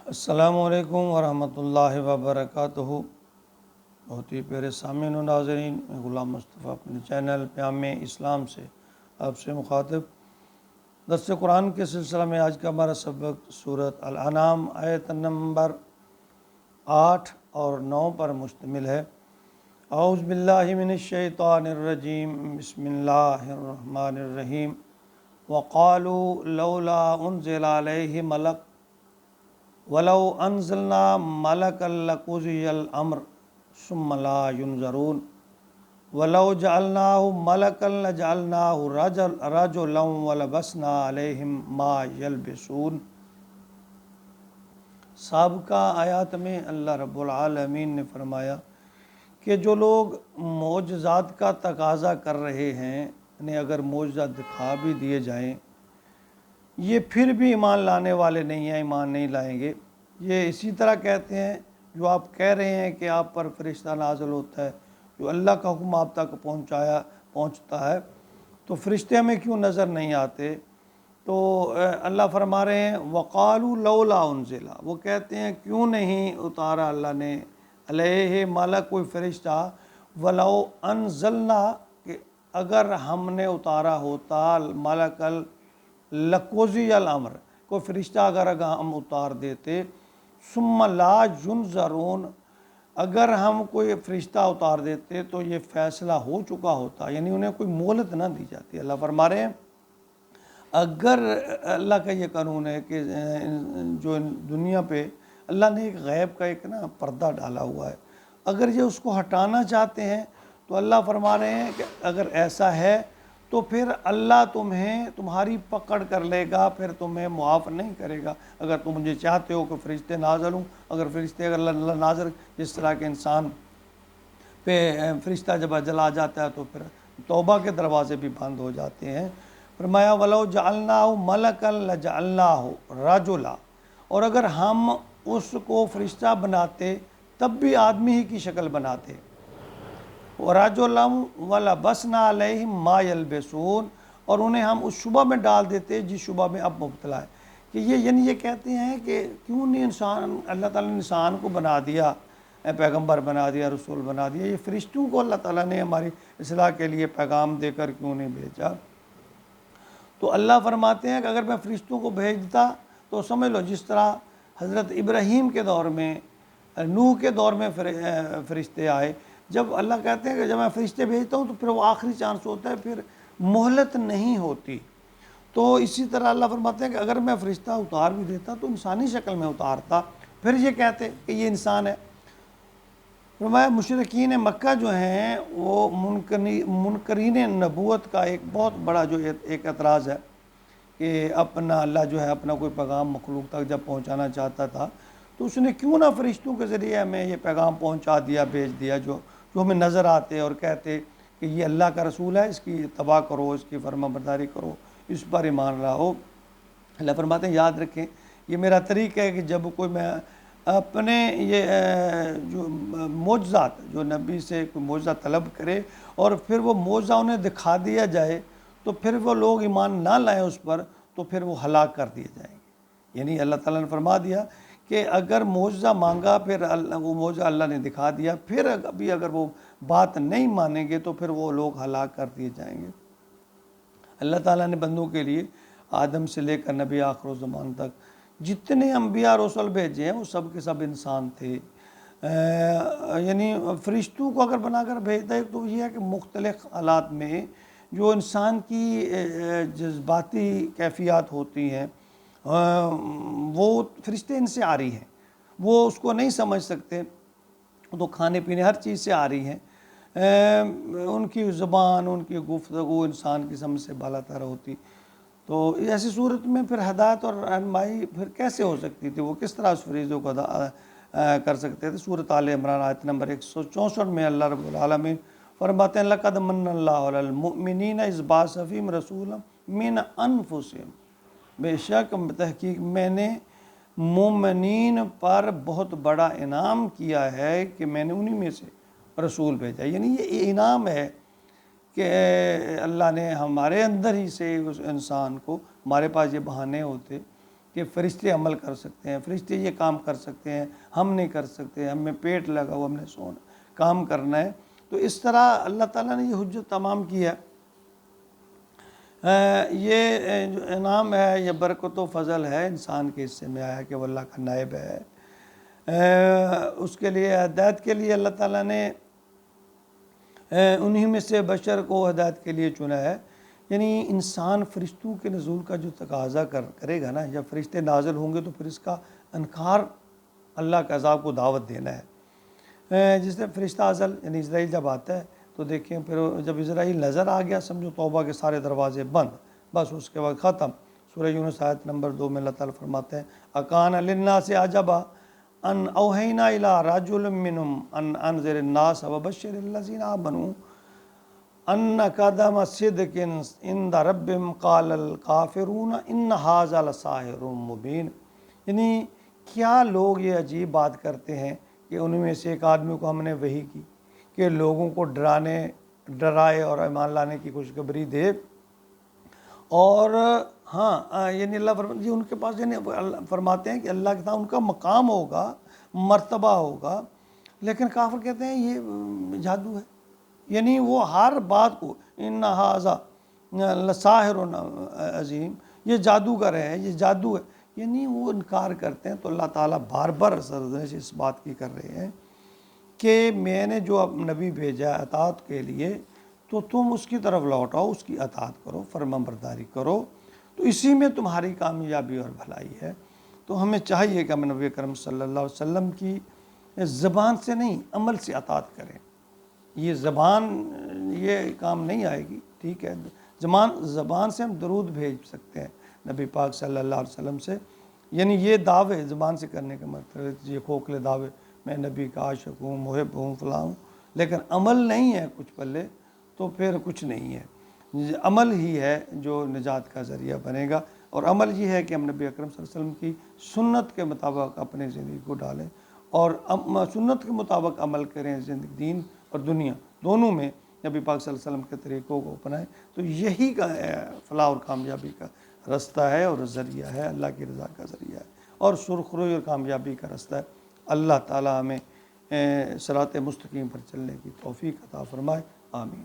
السلام علیکم ورحمۃ اللہ وبرکاتہ۔ بہت ہی پیارے سامعین و ناظرین، میں غلام مصطفیٰ اپنے چینل پیام اسلام سے آپ سے مخاطب۔ درس قرآن کے سلسلہ میں آج کا ہمارا سبق سورۃ الانعام آیت نمبر 8 اور 9 پر مشتمل ہے۔ اعوذ باللہ من الشیطان الرجیم، بسم اللہ الرحمن الرحیم۔ وقالوا لولا انزل علیہ ملک ولو انزلنا ملکا لقضی الامر ثم لا ينظرون ولو جعلناه ملکا لجعلناه رجلا ولبسنا علیہم ما یلبسون۔ سابقہ آیات میں اللہ رب العالمین نے فرمایا کہ جو لوگ معجزات کا تقاضا کر رہے ہیں، انہیں اگر معجزہ دکھا بھی دیے جائیں، یہ پھر بھی ایمان لانے والے نہیں ہیں، ایمان نہیں لائیں گے۔ یہ اسی طرح کہتے ہیں جو آپ کہہ رہے ہیں کہ آپ پر فرشتہ نازل ہوتا ہے، جو اللہ کا حکم آپ تک پہنچتا ہے، تو فرشتے ہمیں کیوں نظر نہیں آتے؟ تو اللہ فرما رہے ہیں وقالوا لولا انزل، وہ کہتے ہیں کیوں نہیں اتارا اللہ نے علیہ ملک کوئی فرشتہ، ولو انزلنا، کہ اگر ہم نے اتارا ہوتا ملک لقضی الامر، کوئی فرشتہ اگر ہم اتار دیتے، ثم لا ينظرون، اگر ہم کوئی فرشتہ اتار دیتے تو یہ فیصلہ ہو چکا ہوتا، یعنی انہیں کوئی مہلت نہ دی جاتی۔ اللہ فرما رہے ہیں اگر اللہ کا یہ قانون ہے کہ جو دنیا پہ اللہ نے ایک غیب کا ایک پردہ ڈالا ہوا ہے، اگر یہ اس کو ہٹانا چاہتے ہیں تو اللہ فرما رہے ہیں کہ اگر ایسا ہے تو پھر اللہ تمہاری پکڑ کر لے گا، پھر تمہیں معاف نہیں کرے گا۔ اگر تم مجھے چاہتے ہو کہ فرشتے نازل ہوں، اگر فرشتے اگر اللہ نازل، جس طرح کے انسان پہ فرشتہ جب اجل آ جاتا ہے تو پھر توبہ کے دروازے بھی بند ہو جاتے ہیں۔ فرمایا وَلَوْ جَعَلْنَاهُ مَلَكًا لَجَعَلْنَاهُ رَجُلًا، اور اگر ہم اس کو فرشتہ بناتے تب بھی آدمی ہی کی شکل بناتے، وَرَجُلًا وَلَبَسْنَا عَلَيْهِمْ مَا يَلْبِسُونَ، اور انہیں ہم اس شبہ میں ڈال دیتے جس شبہ میں اب مبتلا ہے۔ کہ یہ کہتے ہیں کہ کیوں نہیں انسان، اللہ تعالیٰ نے انسان کو بنا دیا، پیغمبر بنا دیا، رسول بنا دیا، یہ فرشتوں کو اللہ تعالیٰ نے ہماری اصلاح کے لیے پیغام دے کر کیوں نہیں بھیجا؟ تو اللہ فرماتے ہیں کہ اگر میں فرشتوں کو بھیجتا تو سمجھ لو جس طرح حضرت ابراہیم کے دور میں، نوح کے دور میں فرشتے آئے، جب اللہ کہتے ہیں کہ جب میں فرشتے بھیجتا ہوں تو پھر وہ آخری چانس ہوتا ہے، پھر مہلت نہیں ہوتی۔ تو اسی طرح اللہ فرماتے ہیں کہ اگر میں فرشتہ اتار بھی دیتا تو انسانی شکل میں اتارتا، پھر یہ کہتے کہ یہ انسان ہے۔ فرمایا مشرکین مکہ جو ہیں وہ منکرین نبوت کا ایک بہت بڑا جو ایک اعتراض ہے کہ اپنا اللہ جو ہے اپنا کوئی پیغام مخلوق تک جب پہنچانا چاہتا تھا تو اس نے کیوں نہ فرشتوں کے ذریعے ہمیں یہ پیغام پہنچا دیا، بھیج دیا، جو ہمیں نظر آتے اور کہتے کہ یہ اللہ کا رسول ہے، اس کی اتباع کرو، اس کی فرما برداری کرو، اس پر ایمان لاؤ۔ اللہ فرماتے ہیں یاد رکھیں یہ میرا طریقہ ہے کہ جب کوئی میں اپنے یہ جو معجزات، جو نبی سے کوئی معجزہ طلب کرے اور پھر وہ معجزہ انہیں دکھا دیا جائے تو پھر وہ لوگ ایمان نہ لائیں اس پر تو پھر وہ ہلاک کر دیے جائیں گے۔ یعنی اللہ تعالیٰ نے فرما دیا کہ اگر معجزہ مانگا، پھر وہ معجزہ اللہ نے دکھا دیا، پھر ابھی اگر وہ بات نہیں مانیں گے تو پھر وہ لوگ ہلاک کر دیے جائیں گے۔ اللہ تعالیٰ نے بندوں کے لیے آدم سے لے کر نبی آخر الزمان تک جتنے انبیاء رسول بھیجے ہیں وہ سب کے سب انسان تھے۔ یعنی فرشتوں کو اگر بنا کر بھیجتا ہے تو یہ ہے کہ مختلف حالات میں جو انسان کی جذباتی کیفیات ہوتی ہیں وہ فرشتے ان سے آ رہی ہیں، وہ اس کو نہیں سمجھ سکتے، تو کھانے پینے ہر چیز سے آ رہی ہیں، ان کی زبان، ان کی گفتگو انسان کی سمجھ سے بالا تر ہوتی۔ تو ایسی صورت میں پھر ہدایت اور رہنمائی پھر کیسے ہو سکتی تھی؟ وہ کس طرح اس فریضوں کو ادا کر سکتے تھے؟ سورۃ آل عمران آیت نمبر 164 میں اللہ رب العالمین فرماتے ہیں لَقَدْ مَنَّ اللَّهُ عَلَى الْمُؤْمِنِينَ إِذْ بَعَثَ فِيهِمْ رَسُولًا مِنْ أَنفُسِهِمْ، بے شک تحقیق میں نے مومنین پر بہت بڑا انعام کیا ہے کہ میں نے انہی میں سے رسول بھیجا۔ یعنی یہ انعام ہے کہ اللہ نے ہمارے اندر ہی سے اس انسان کو، ہمارے پاس یہ بہانے ہوتے کہ فرشتے عمل کر سکتے ہیں، فرشتے یہ کام کر سکتے ہیں، ہم نہیں کر سکتے، ہمیں پیٹ لگا ہوا، ہم نے سونا کام کرنا ہے۔ تو اس طرح اللہ تعالیٰ نے یہ حجت تمام کی ہے۔ یہ جو انعام ہے، یہ برکت و فضل ہے، انسان کے حصے میں آیا کہ وہ اللہ کا نائب ہے۔ اس کے لیے ہدایت کے لیے اللہ تعالیٰ نے انہی میں سے بشر کو ہدایت کے لیے چنا ہے۔ یعنی انسان فرشتوں کے نزول کا جو تقاضا کرے گا نا، جب فرشتے نازل ہوں گے تو پھر اس کا انکار، اللہ کے عذاب کو دعوت دینا ہے۔ جس نے فرشتہ ازل یعنی اسرائیل جب آتا ہے تو دیکھیں، پھر جب اسرائیل نظر آ گیا سمجھو توبہ کے سارے دروازے بند، بس اس کے بعد ختم۔ سورہ یونس آیت نمبر 2 میں اللہ تعالیٰ فرماتے ہیں اکان للناس عجبا ان اوحینا الی رجل منہم ان انذر الناس وبشر الذین آمنوا ان قدم صدق عند ربهم قال الکافرون ان ھذا لساحر مبین۔ یعنی کیا لوگ یہ عجیب بات کرتے ہیں کہ ان میں سے ایک آدمی کو ہم نے وحی کی کہ لوگوں کو ڈرائے اور ایمان لانے کی خوشخبری دے، اور ہاں یعنی اللہ جی ان کے پاس یعنی فرماتے ہیں کہ اللہ کے ساتھ ان کا مقام ہوگا، مرتبہ ہوگا، لیکن کافر کہتے ہیں یہ جادو ہے۔ یعنی وہ ہر بات کو ان ھذا لساحر عظیم، یہ جادوگر ہے، یہ جادو ہے، یعنی وہ انکار کرتے ہیں۔ تو اللہ تعالیٰ بار بار سرزنش اس بات کی کر رہے ہیں کہ میں نے جو نبی بھیجا ہے اطاعت کے لیے، تو تم اس کی طرف لوٹاؤ، اس کی اطاعت کرو، فرمان برداری کرو، تو اسی میں تمہاری کامیابی اور بھلائی ہے۔ تو ہمیں چاہیے کہ ہم نبی کرم صلی اللہ علیہ وسلم کی زبان سے نہیں عمل سے اطاعت کریں۔ یہ زبان یہ کام نہیں آئے گی، ٹھیک ہے، زبان سے ہم درود بھیج سکتے ہیں نبی پاک صلی اللہ علیہ وسلم سے، یعنی یہ دعوے زبان سے کرنے کا مطلب یہ کھوکھلے دعوے میں نبی کا عاشق ہوں، محب ہوں، فلاں ہوں، لیکن عمل نہیں ہے کچھ پلے، تو پھر کچھ نہیں ہے۔ عمل ہی ہے جو نجات کا ذریعہ بنے گا، اور عمل یہ ہے کہ ہم نبی اکرم صلی اللہ علیہ وسلم کی سنت کے مطابق اپنے زندگی کو ڈالیں اور سنت کے مطابق عمل کریں، زندگی دین اور دنیا دونوں میں نبی پاک صلی اللہ علیہ وسلم کے طریقوں کو اپنائیں۔ تو یہی کا فلاح اور کامیابی کا رستہ ہے اور ذریعہ ہے، اللہ کی رضا کا ذریعہ ہے اور سرخروئی اور کامیابی کا رستہ ہے۔ اللہ تعالیٰ ہمیں صراط مستقیم پر چلنے کی توفیق عطا فرمائے، آمین۔